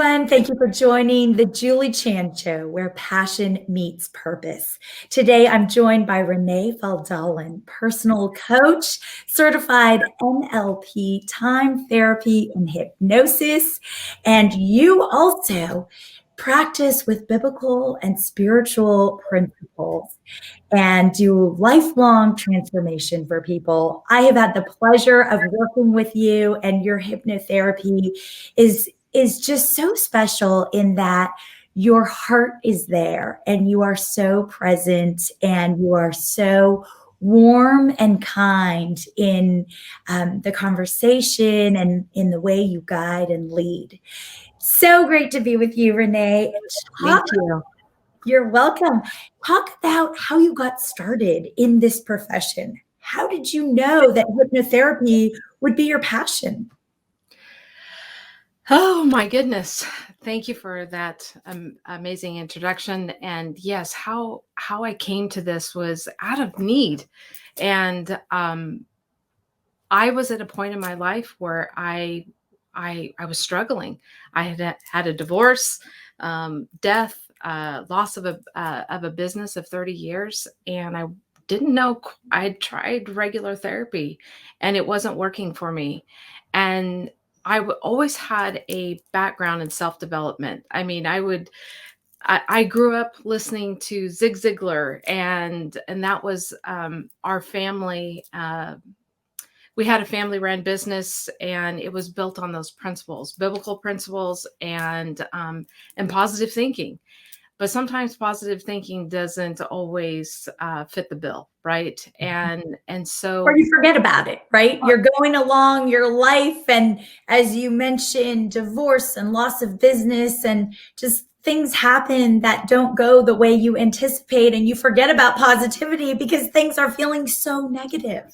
everyone. Thank you for joining the Julie Chan Show, where passion meets purpose. Today, I'm joined by Renee Faldalen, personal coach, certified NLP, time therapy, and hypnosis. And you also practice with biblical and spiritual principles and do lifelong transformation for people. I have had the pleasure of working with you, and your hypnotherapy is just so special in that your heart is there and you are so present and you are so warm and kind in the conversation and in the way you guide and lead. So great to be with you, Renee. Thank you. You're welcome. Talk about how you got started in this profession. How did you know that hypnotherapy would be your passion? Oh my goodness. Thank you for that amazing introduction. And yes, how I came to this was out of need. And I was at a point in my life where I was struggling. I had a divorce, death, loss of a business of 30 years, and I didn't know. I tried regular therapy, and it wasn't working for me. And always had a background in self-development. I mean, I grew up listening to Zig Ziglar, and that was our family. We had a family-run business, and it was built on those principles, biblical principles, and positive thinking. But sometimes positive thinking doesn't always fit the bill, right? And so, or you forget about it, right? You're going along your life, and as you mentioned, divorce and loss of business, and just things happen that don't go the way you anticipate, and you forget about positivity because things are feeling so negative.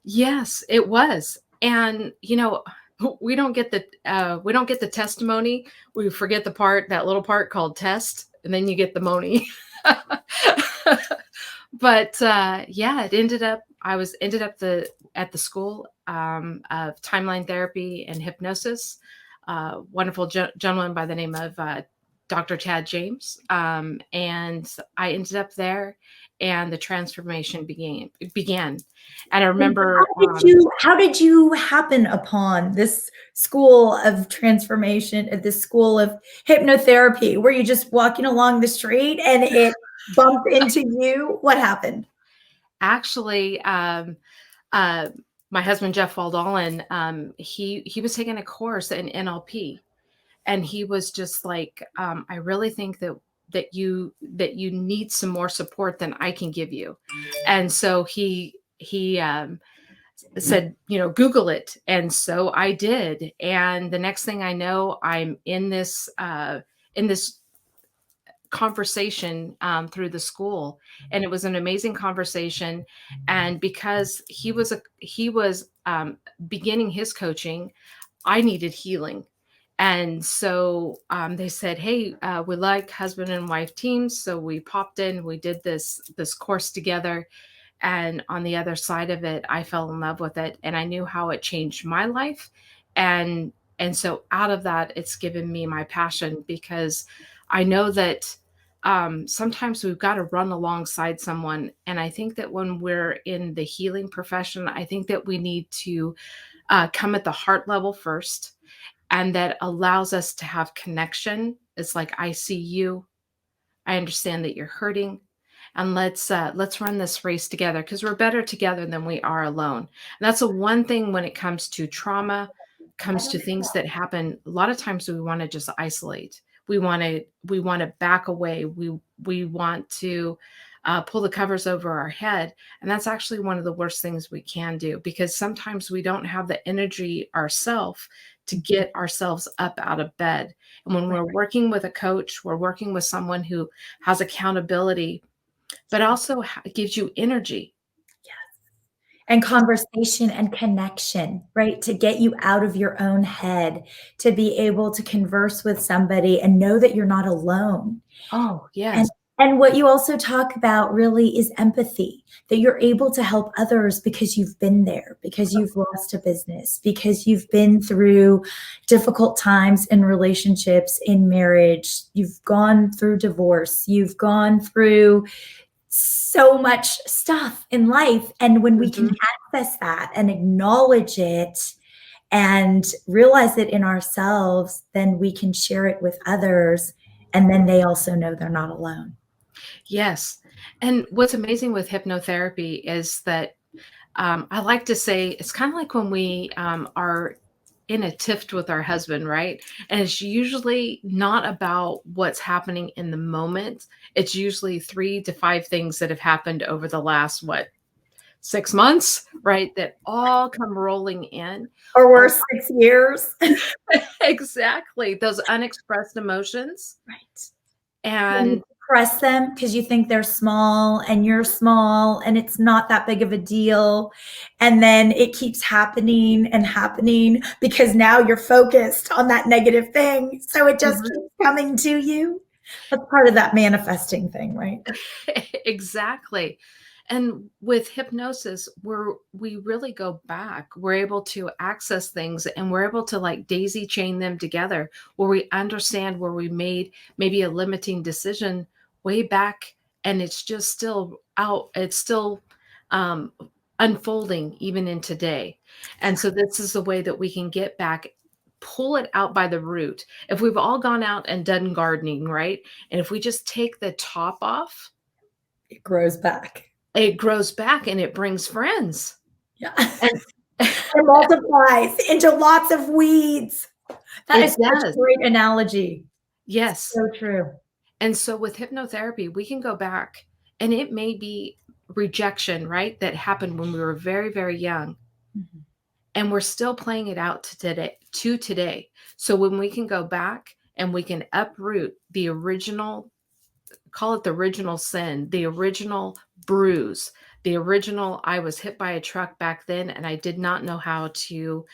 Yes, it was. And we don't get the testimony. We forget that little part called test, and then you get the money. But yeah, it ended up at the school of timeline therapy and hypnosis. Wonderful gentleman by the name of Dr. Chad James, and I ended up there, and the transformation began. And I remember, how did you happen upon this school of transformation, at this school of hypnotherapy? Were you just walking along the street and it bumped into you? What happened? Actually, my husband Jeff Faldalen, he was taking a course in NLP, and he was just like, I really think that you need some more support than I can give you. And so he said, Google it. And so I did. And the next thing I know, I'm in this conversation through the school, and it was an amazing conversation. And because he was beginning his coaching, I needed healing. And so they said, hey, we like husband and wife teams. So we popped in, we did this course together. And on the other side of it, I fell in love with it, and I knew how it changed my life. And so out of that, it's given me my passion, because I know that sometimes we've got to run alongside someone. And I think that when we're in the healing profession, I think that we need to come at the heart level first. And that allows us to have connection. It's like, I see you. I understand that you're hurting. And let's run this race together, because we're better together than we are alone. And that's the one thing when it comes to trauma, comes to things that happen. A lot of times we want to just isolate. We want to back away. We want to pull the covers over our head. And that's actually one of the worst things we can do, because sometimes we don't have the energy ourselves to get ourselves up out of bed. And when we're working with a coach, we're working with someone who has accountability, but also gives you energy. Yes. And conversation and connection, right? To get you out of your own head, to be able to converse with somebody and know that you're not alone. Oh, yes. And what you also talk about really is empathy, that you're able to help others because you've been there, because you've lost a business, because you've been through difficult times in relationships, in marriage, you've gone through divorce, you've gone through so much stuff in life. And when we can Mhm. access that and acknowledge it and realize it in ourselves, then we can share it with others. And then they also know they're not alone. Yes. And what's amazing with hypnotherapy is that I like to say it's kind of like when we are in a tiff with our husband, right? And it's usually not about what's happening in the moment. It's usually 3 to 5 things that have happened over the last, 6 months, right? That all come rolling in. Or A worse, 6 years. Exactly. Those unexpressed emotions. Right. And you And suppress them because you think they're small and you're small and it's not that big of a deal. And then it keeps happening and happening because now you're focused on that negative thing. So it just Mhm. keeps coming to you. That's part of that manifesting thing, right? Exactly. And with hypnosis, we really go back. We're able to access things and we're able to like daisy chain them together where we understand where we made maybe a limiting decision way back and it's just still out, it's still um unfolding even in today. And so this is the way that we can get back, pull it out by the root. If we've all gone out and done gardening, right? And if we just take the top off, It grows back. it grows back and it brings friends. Yeah. And It multiplies into lots of weeds. That is it such a does. great analogy. Yes. So true. And so with hypnotherapy, we can go back and it may be rejection, right? That happened when we were very, very young. Mhm. And we're still playing it out to today. So when we can go back and we can uproot the original, call it the original sin, the original bruise, the original I was hit by a truck back then and I did not know how to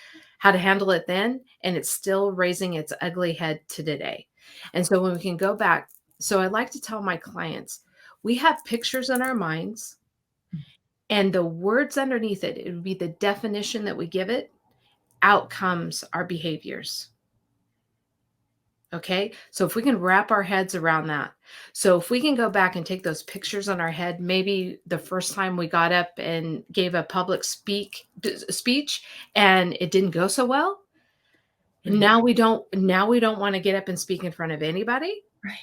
handle it then and it's still raising its ugly head to today. And so when we can go back, so I like to tell my clients, we have pictures in our minds and the words underneath it, it would be the definition that we give it, outcomes our behaviors. Okay. So if we can wrap our heads around that. So if we can go back and take those pictures on our head, maybe the first time we got up and gave a public speech and it didn't go so well. And now we don't want to get up and speak in front of anybody. Right.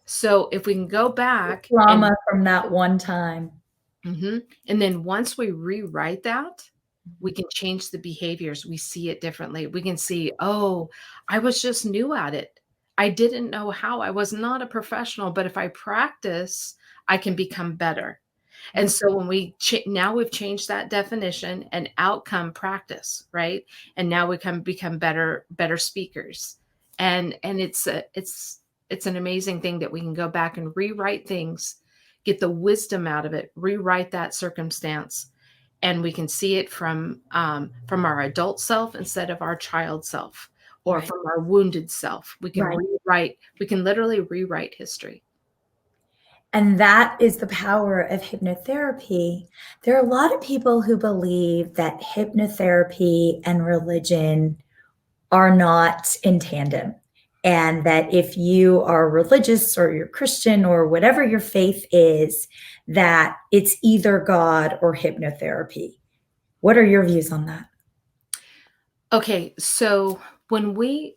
So if we can go back and Trauma from that one time. mhm, and then once we rewrite that, we can change the behaviors. We see it differently. We can see, oh, I was just new at it. I didn't know how. I was not a professional, but if I practice, I can become better. And so when now we've changed that definition and outcome practice, right? And now we can become better speakers. And it's an amazing thing that we can go back and rewrite things, get the wisdom out of it, rewrite that circumstance, and we can see it from our adult self instead of our child self or Right. from our wounded self. Right. We can literally rewrite history. And that is the power of hypnotherapy. There are a lot of people who believe that hypnotherapy and religion are not in tandem. And that if you are religious or you're Christian or whatever your faith is, that it's either God or hypnotherapy. What are your views on that? Okay, so when we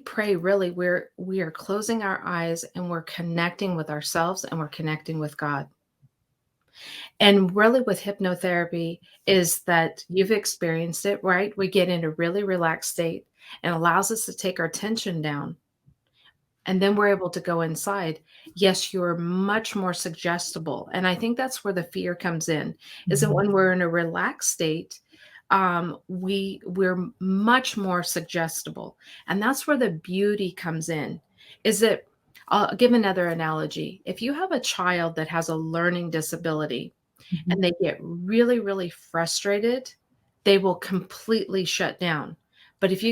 pray, really, we are closing our eyes and we're connecting with ourselves and we're connecting with God. And really with hypnotherapy is that you've experienced it, right? We get in a really relaxed state and allows us to take our tension down. And then we're able to go inside. Yes, you're much more suggestible. And I think that's where the fear comes in, is that Mhm. when we're in a relaxed state, we're much more suggestible. And that's where the beauty comes in. Is that I'll give another analogy. If you have a child that has a learning disability Mhm. and they get really, really frustrated, they will completely shut down. But if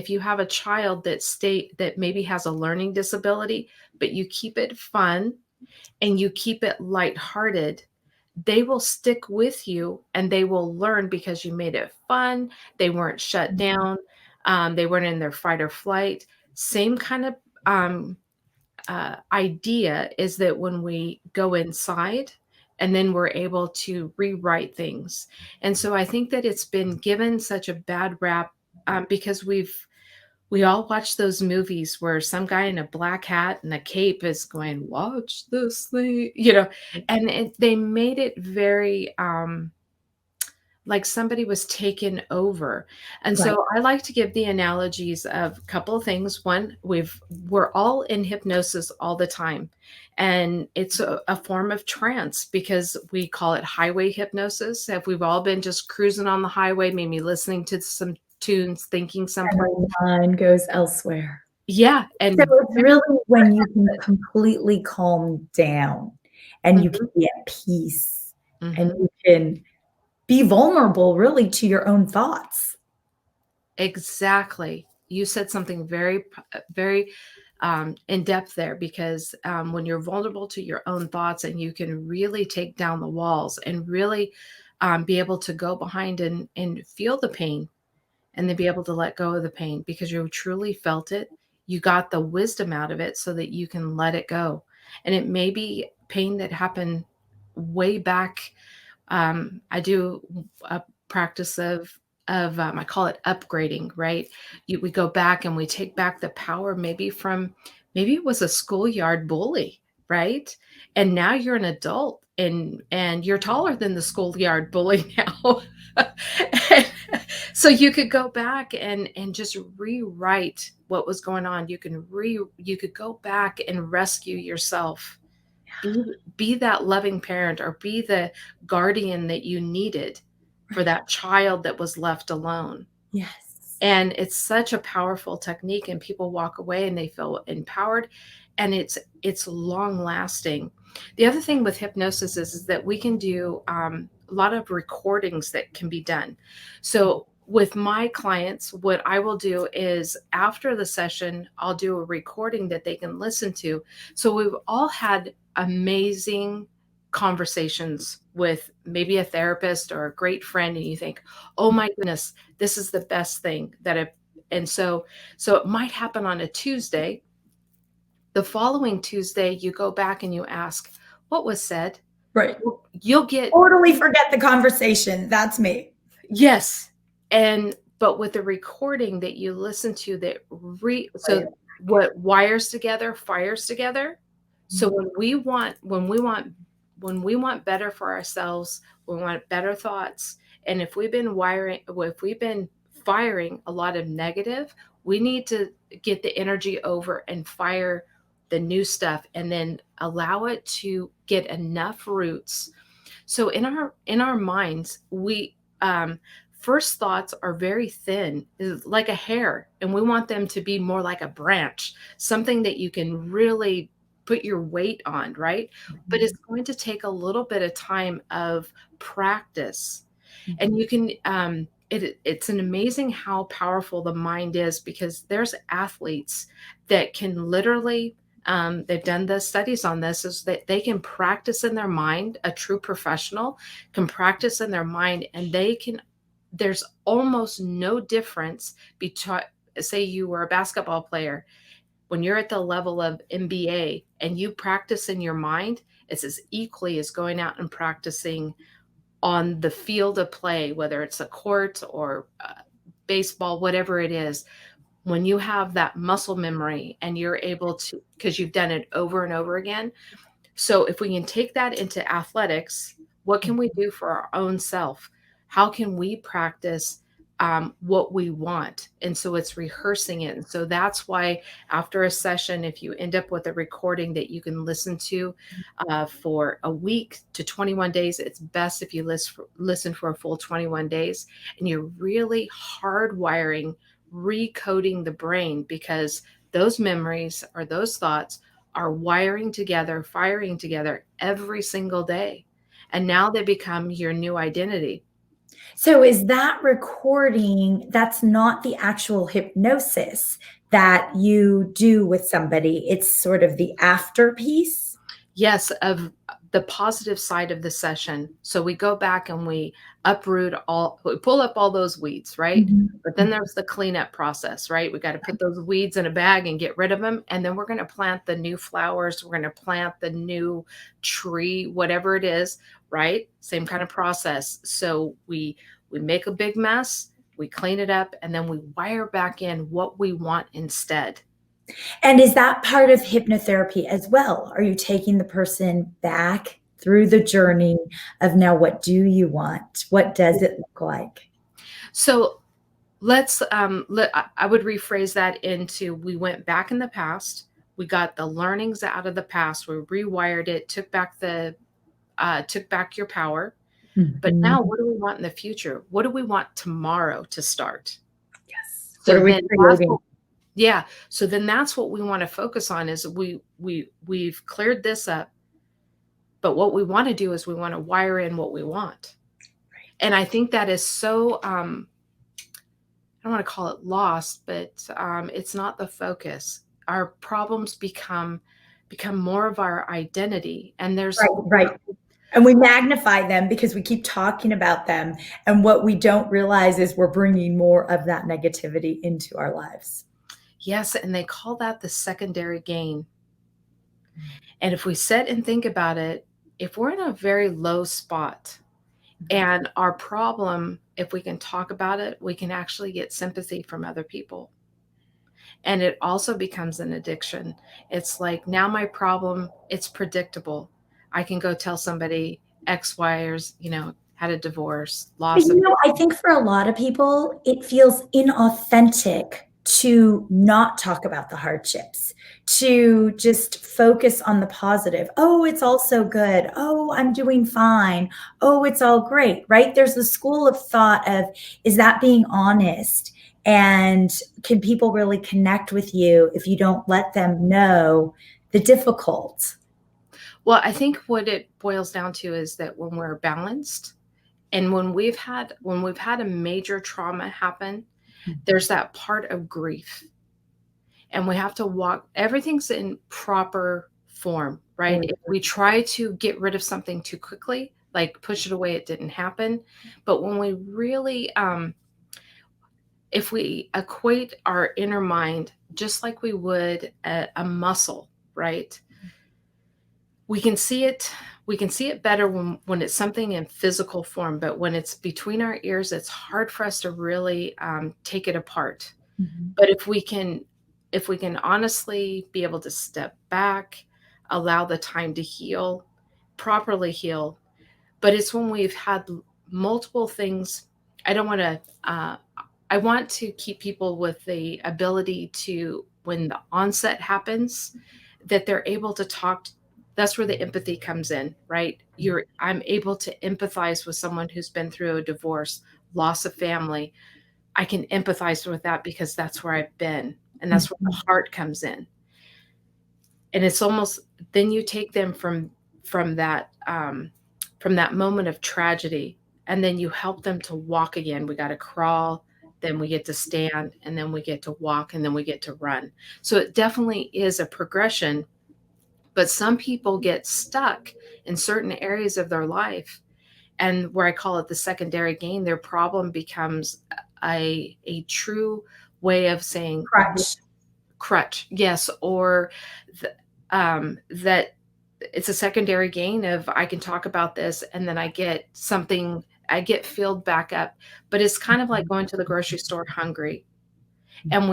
you have a child that maybe has a learning disability, but you keep it fun and you keep it lighthearted, they will stick with you and they will learn because you made it fun. They weren't shut down. They weren't in their fight or flight. Same kind of idea is that when we go inside and then we're able to rewrite things. And so I think that it's been given such a bad rap because we all watch those movies where some guy in a black hat and a cape is going, watch this thing, and they made it very like somebody was taken over. And Right. so I like to give the analogies of a couple of things. One, we're all in hypnosis all the time. And it's a form of trance because we call it highway hypnosis. If we've all been just cruising on the highway, maybe listening to some tunes, thinking And someplace. my mind goes elsewhere. Yeah. So And it's really when you can completely calm down and you can be at peace and Mhm. you can be vulnerable really to your own thoughts. Exactly. You said something very in depth there because when you're vulnerable to your own thoughts and you can really take down the walls and really be able to go behind and feel the pain and then be able to let go of the pain because you truly felt it. You got the wisdom out of it so that you can let it go. And it may be pain that happened way back. I do a practice of I call it upgrading, right? We go back and we take back the power maybe from maybe it was a schoolyard bully, right? And now you're an adult and you're taller than the schoolyard bully now. And so you could go back and just rewrite what was going on. You could go back and rescue yourself, be that loving parent or be the guardian that you needed for that child that was left alone. Yes. And it's such a powerful technique and people walk away and they feel empowered and it's long lasting. The other thing with hypnosis is that we can do a lot of recordings that can be done. So with my clients, what I will do is after the session, I'll do a recording that they can listen to. So we've all had amazing conversations with maybe a therapist or a great friend, and you think, oh my goodness, this is the best thing that I've, and so it might happen on a Tuesday. The following Tuesday, you go back and you ask, what was said? Right. You'll get, Totally forget the conversation. That's me. yes. And, but with the recording that you listen to so what wires together, fires together. So when we want better for ourselves, we want better thoughts. And if we've been firing a lot of negative, we need to get the energy over and fire the new stuff and then allow it to get enough roots. So in our minds, we first thoughts are very thin, is like a hair, and we want them to be more like a branch, something that you can really put your weight on, right? But it's going to take a little bit of time of practice. And you can it's an amazing how powerful the mind is because there's athletes that can literally they've done the studies on this is that they can practice in their mind. A true professional can practice in their mind and they can, there's almost no difference between, say you were a basketball player, when you're at the level of NBA and you practice in your mind, it's as equally as going out and practicing on the field of play, whether it's a court or baseball, whatever it is. When you have that muscle memory and you're able to, because you've done it over and over again. So if we can take that into athletics, what can we do for our own self? How can we practice what we want? And so it's rehearsing it. And so that's why after a session, if you end up with a recording that you can listen to for a week to 21 days, it's best if you listen for a full 21 days and you're really hardwiring, recoding the brain because those memories or those thoughts are wiring together, firing together every single day. And now they become your new identity. So is that recording, that's not the actual hypnosis that you do with somebody. It's sort of the after piece? Yes, of the positive side of the session. So we go back and we we pull up all those weeds, right? Mhm. But then there's the cleanup process, right? We got to put those weeds in a bag and get rid of them. And then we're going to plant the new flowers. We're going to plant the new tree, whatever it is, right? Same kind of process. So we make a big mess, we clean it up, and then we wire back in what we want instead. And is that part of hypnotherapy as well? Are you taking the person back through the journey of now what do you want? What does it look like? So I would rephrase that into we went back in the past, we got the learnings out of the past, we rewired it, took back your power. But now Mhm. what do we want in the future? What do we want tomorrow to start? Yes. What So are we then that's creating? what yeah, so then that's what we want to focus on is we've cleared this up, but what we want to do is we want to wire in what we want. And I think that is so I don't want to call it lost, but it's not the focus. Our problems become more of our identity, and there's Right, right. And we magnify them because we keep talking about them. And what we don't realize is we're bringing more of that negativity into our lives. yes, and they call that the secondary gain. And if we sit and think about it, if we're in a very low spot and our problem, if we can talk about it, we can actually get sympathy from other people. And it also becomes an addiction. It's like now my problem, it's predictable. I can go tell somebody X, Y, or had a divorce, But loss of. I think for a lot of people, it feels inauthentic to not talk about the hardships, to just focus on the positive. Oh, it's all so good. Oh, I'm doing fine. Oh, it's all great, right? There's a school of thought of, is that being honest? And can people really connect with you if you don't let them know the difficult? Well, I think what it boils down to is that when we're balanced and when we've had a major trauma happen, there's that part of grief. And we have to walk everything's in proper form, right? If we try to get rid of something too quickly, like push it away, it didn't happen. But when we really if we equate our inner mind just like we would a muscle, right? We can see it better when it's something in physical form, but when it's between our ears, it's hard for us to really take it apart. Mhm. But if we can honestly be able to step back, allow the time to heal, properly heal, but it's when we've had multiple things. I don't want to I want to keep people with the ability to, when the onset happens, that they're able to talk. That's where the empathy comes in, right? I'm able to empathize with someone who's been through a divorce, loss of family. I can empathize with that because that's where I've been, and that's where the heart comes in. And it's almost then you take them from that moment of tragedy, and then you help them to walk again. We got to crawl, then we get to stand, and then we get to walk, and then we get to run. So it definitely is a progression, but some people get stuck in certain areas of their life, and where I call it the secondary gain, their problem becomes a true way of saying Crutch. crutch, yes, or that it's a secondary gain of I can talk about this and then I get filled back up. But it's kind of like going to the grocery store hungry. And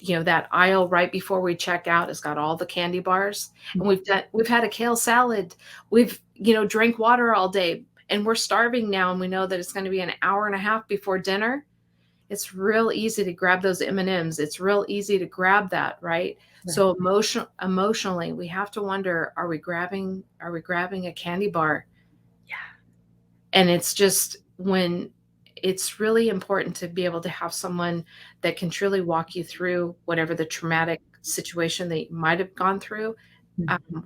that aisle right before we check out has got all the candy bars. And we've had a kale salad. We've, drank water all day and we're starving now and we know that it's going to be an hour and a half before dinner. It's real easy to grab those M&Ms. It's real easy to grab that, right? Right. So emotionally, we have to wonder, are we grabbing a candy bar? Yeah. And it's just when it's really important to be able to have someone that can truly walk you through whatever the traumatic situation that you might have gone through,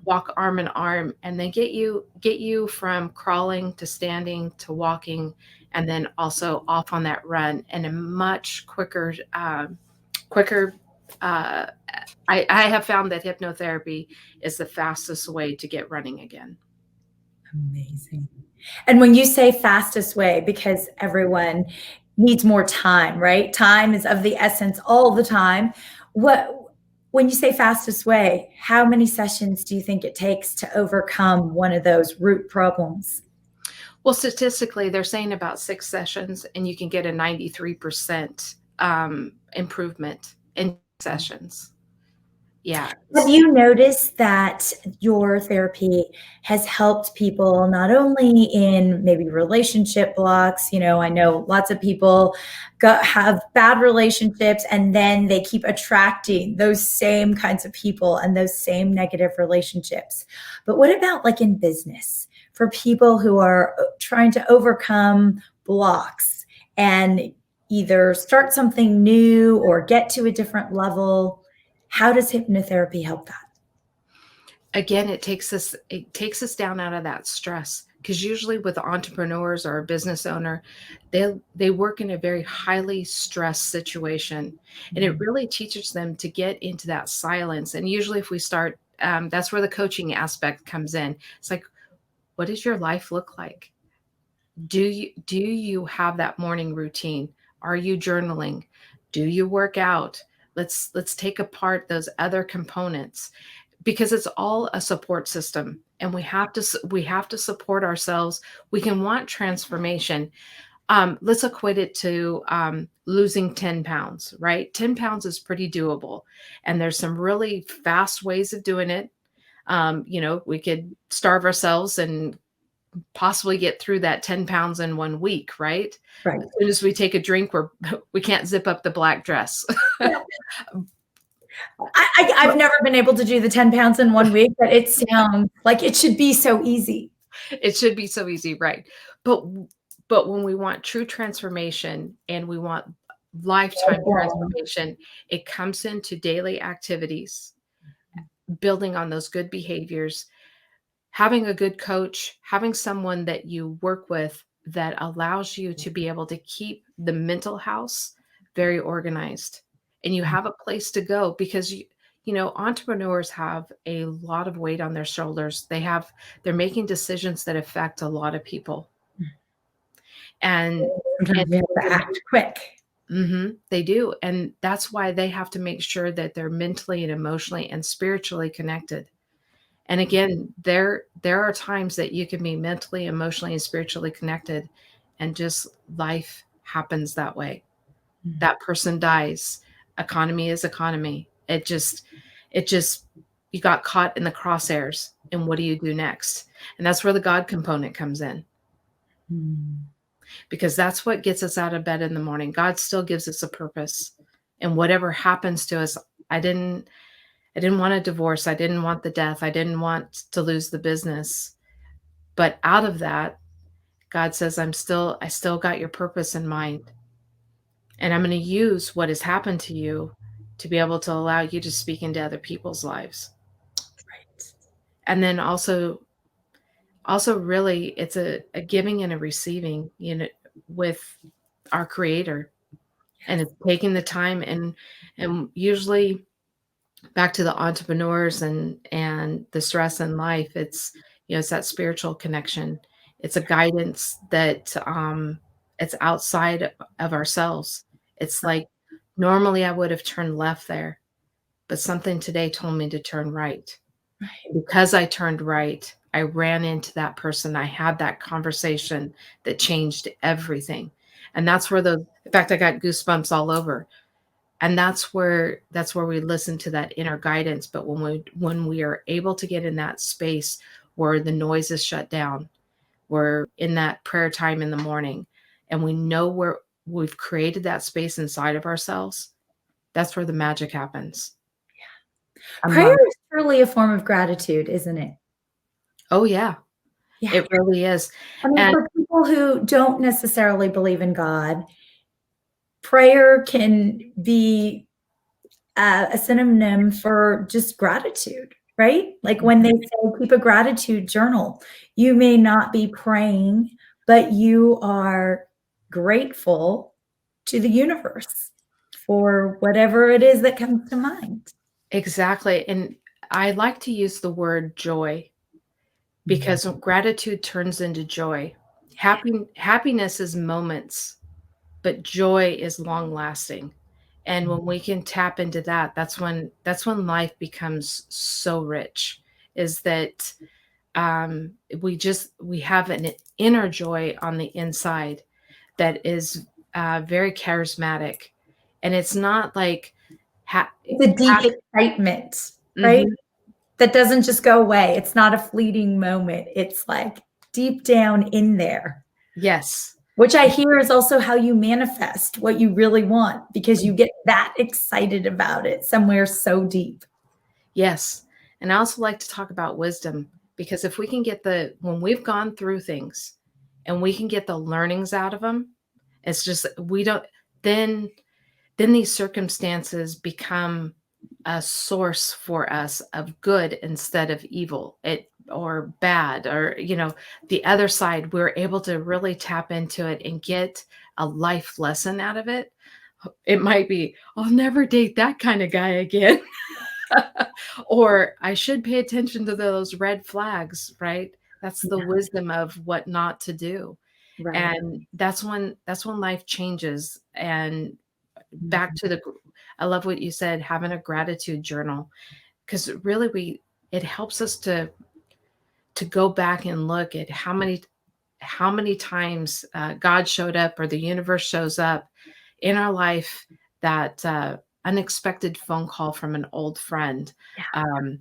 walk arm in arm, and then get you from crawling to standing to walking, and then also off on that run in a much quicker I have found that hypnotherapy is the fastest way to get running again. Amazing. And when you say fastest way, because everyone needs more time, right? Time is of the essence all the time. What, when you say fastest way, how many sessions do you think it takes to overcome one of those root problems? Well, statistically, they're saying about 6 sessions, and you can get a 93% improvement in sessions. Yeah. Have you noticed that your therapy has helped people not only in maybe relationship blocks? You know, I know lots of people have bad relationships and then they keep attracting those same kinds of people and those same negative relationships. But what about like in business for people who are trying to overcome blocks and either start something new or get to a different level? How does hypnotherapy help that? Again, it takes us down out of that stress, because usually with entrepreneurs or a business owner, they work in a very highly stressed situation, and it really teaches them to get into that silence. And usually if we start, that's where the coaching aspect comes in. It's like, what does your life look like? Do you have that morning routine? Are you journaling? Do you work out? Let's take apart those other components, because it's all a support system, and we have to support ourselves. We can want transformation. Let's equate it to losing 10 pounds, right? 10 pounds is pretty doable, and there's some really fast ways of doing it. We could starve ourselves and possibly get through that 10 pounds in 1 week, right? Right. As soon as we take a drink, we can't zip up the black dress. Yeah. I've never been able to do the 10 pounds in 1 week, but it sounds like it should be so easy. It should be so easy, right? But when we want true transformation and we want lifetime transformation, it comes into daily activities, building on those good behaviors, having a good coach, having someone that you work with that allows you to be able to keep the mental house very organized, and you have a place to go, because entrepreneurs have a lot of weight on their shoulders. They're making decisions that affect a lot of people, and Sometimes we have to act quick. they do, and that's why they have to make sure that they're mentally and emotionally and spiritually connected. And again, there are times that you can be mentally, emotionally, and spiritually connected, and just life happens that way. That person dies. Economy is economy. It just you got caught in the crosshairs, and what do you do next? And that's where the God component comes in, because that's what gets us out of bed in the morning. God still gives us a purpose, and whatever happens to us, I didn't want a divorce. I didn't want the death. I didn't want to lose the business. But out of that, God says, I still got your purpose in mind. And I'm going to use what has happened to you to be able to allow you to speak into other people's lives. Right. And then also really it's a giving and a receiving, with our Creator. And it's taking the time, and usually, back to the entrepreneurs and the stress in life, it's that spiritual connection. It's a guidance that it's outside of ourselves. It's like, normally I would have turned left there, but something today told me to turn right. Right. Because I turned right, I ran into that person. I had that conversation that changed everything. And that's where in fact, I got goosebumps all over. And that's where we listen to that inner guidance. But when we are able to get in that space where the noise is shut down, we're in that prayer time in the morning, and we know where we've created that space inside of ourselves, that's where the magic happens. Prayer is truly a form of gratitude, isn't it? Oh yeah, Yeah. it really is. I mean, And for people who don't necessarily believe in God, prayer can be a synonym for just gratitude, right? Like when they say keep a gratitude journal, you may not be praying, but you are grateful to the universe for whatever it is that comes to mind. Exactly. And I like to use the word joy because gratitude turns into joy. Happiness is moments, but joy is long lasting. And when we can tap into that, that's when life becomes so rich. Is that we have an inner joy on the inside that is very charismatic, and it's not like It's a deep excitement, right? Mhm. That doesn't just go away. It's not a fleeting moment. It's like deep down in there, Yes. which I hear is also how you manifest what you really want because you get that excited about it somewhere so deep. Yes. And I also like to talk about wisdom, because if we can get when we've gone through things and we can get the learnings out of them, it's just, we don't, then, then these circumstances become a source for us of good instead of evil, or bad, or, the other side, we're able to really tap into it and get a life lesson out of it. It might be, I'll never date that kind of guy again. Or I should pay attention to those red flags, right? That's the Yeah. wisdom of what not to do. Right. And that's when life changes. And back Mhm. to I love what you said, having a gratitude journal, because really it helps us to go back and look at how many times God showed up, or the universe shows up in our life, that unexpected phone call from an old friend. Yeah. Um,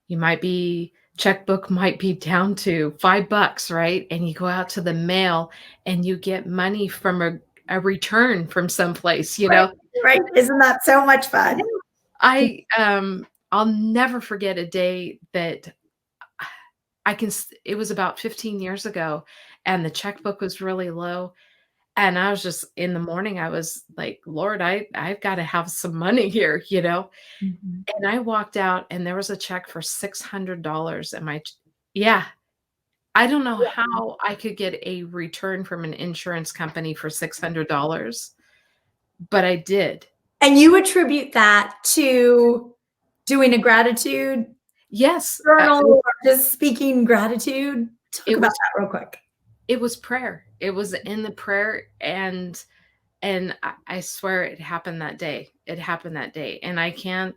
you might be checkbook might be down to $5, right? And you go out to the mail and you get money from a return from someplace, Right. Right. Isn't that so much Yeah. fun? I'll never forget a day that it was about 15 years ago, and the checkbook was really low. And I was just, in the morning, I was like, Lord, I've got to have some money here. Mhm. And I walked out and there was a check for $600. And yeah, I don't know how I could get a return from an insurance company for $600, but I did. And you attribute that to doing a gratitude Yes. journal or just speaking gratitude? Talk It about was, that real quick. it was prayer. It was in the prayer. And I swear it happened that day. It happened that day. And I can't,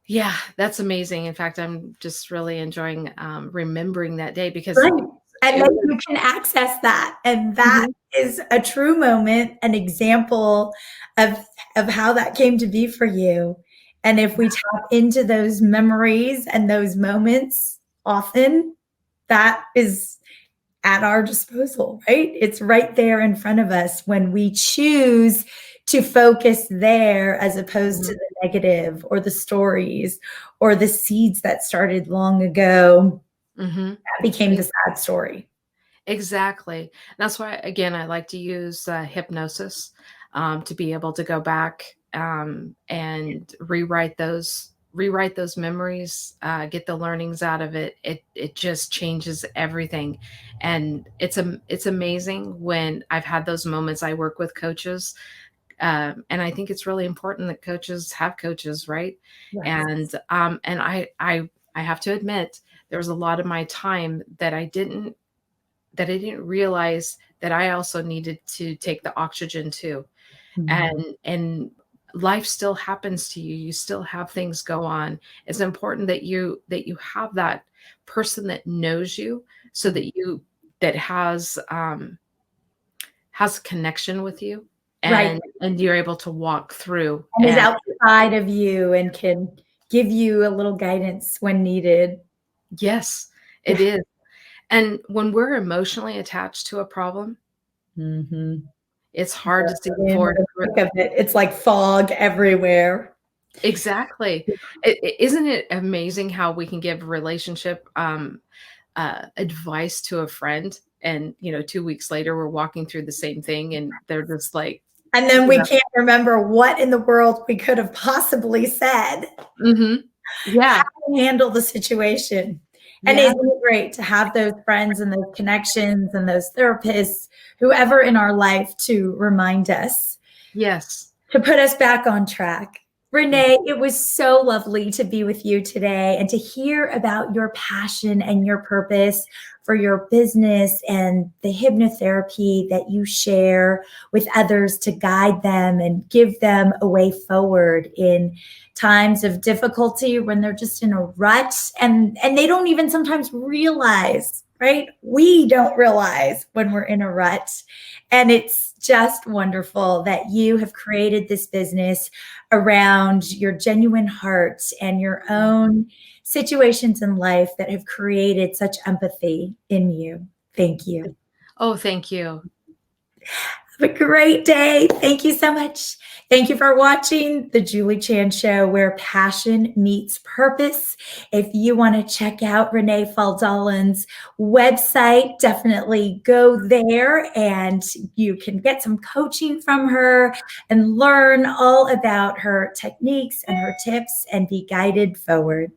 yeah, that's amazing. In fact, I'm just really enjoying remembering that day, because Right. And it then was. you can access that, and that Mhm. is a true moment, an example of how that came to be for you. And if we tap into those memories and those moments often, that is at our disposal, right? It's right there in front of us when we choose to focus there as opposed to Mhm. the negative or the stories or the seeds that started long ago Mhm. that became the sad story. Exactly. That's why, again, I like to use hypnosis, to be able to go back, and rewrite those memories, get the learnings out of it. It just changes everything, and it's amazing when I've had those moments. I work with coaches, and I think it's really important that coaches have coaches, right? Yes. And I have to admit, there was a lot of my time that I didn't realize that I also needed to take the oxygen too. Mhm. And life still happens to you. You still have things go on. It's important that you have that person that knows you, so that you that has a connection with you, Right. and you're able to walk through. And is And outside of you and can give you a little guidance when needed. yes, it Yeah. is. And when we're emotionally attached to a problem, Mhm. it's hard to see the In forest the for. thick of it, it's like fog everywhere. Exactly. Isn't it amazing how we can give relationship advice to a friend, and 2 weeks later we're walking through the same thing, and they're just like, And then you we know, can't remember what in the world we could have possibly said. mhm. How Yeah, to handle the situation. And yeah, isn't it great to have those friends and those connections and those therapists, whoever in our life to remind us, yes, to put us back on track. Renee, it was so lovely to be with you today and to hear about your passion and your purpose for your business and the hypnotherapy that you share with others to guide them and give them a way forward in times of difficulty when they're just in a rut and they don't even sometimes realize, right? We don't realize when we're in a rut. And it's just wonderful that you have created this business around your genuine heart and your own situations in life that have created such empathy in you. Thank you. Oh, thank you. Have a great day. Thank you so much. Thank you for watching The Julie Chan Show, where passion meets purpose. If you want to check out Renee Faldalen's website, definitely go there and you can get some coaching from her and learn all about her techniques and her tips and be guided forward.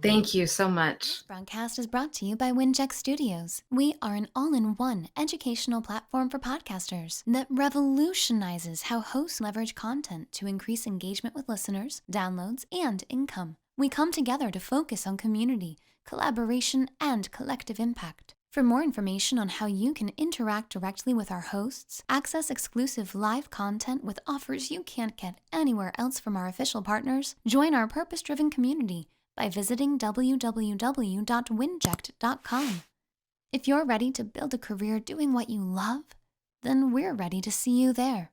Thank you so much. This broadcast is brought to you by WINJECT Studios. We are an all-in-one educational platform for podcasters that revolutionizes how hosts leverage content to increase engagement with listeners, downloads, and income. We come together to focus on community, collaboration, and collective impact. For more information on how you can interact directly with our hosts, access exclusive live content with offers you can't get anywhere else from our official partners, join our purpose-driven community by visiting www.winject.com. If you're ready to build a career doing what you love, then we're ready to see you there.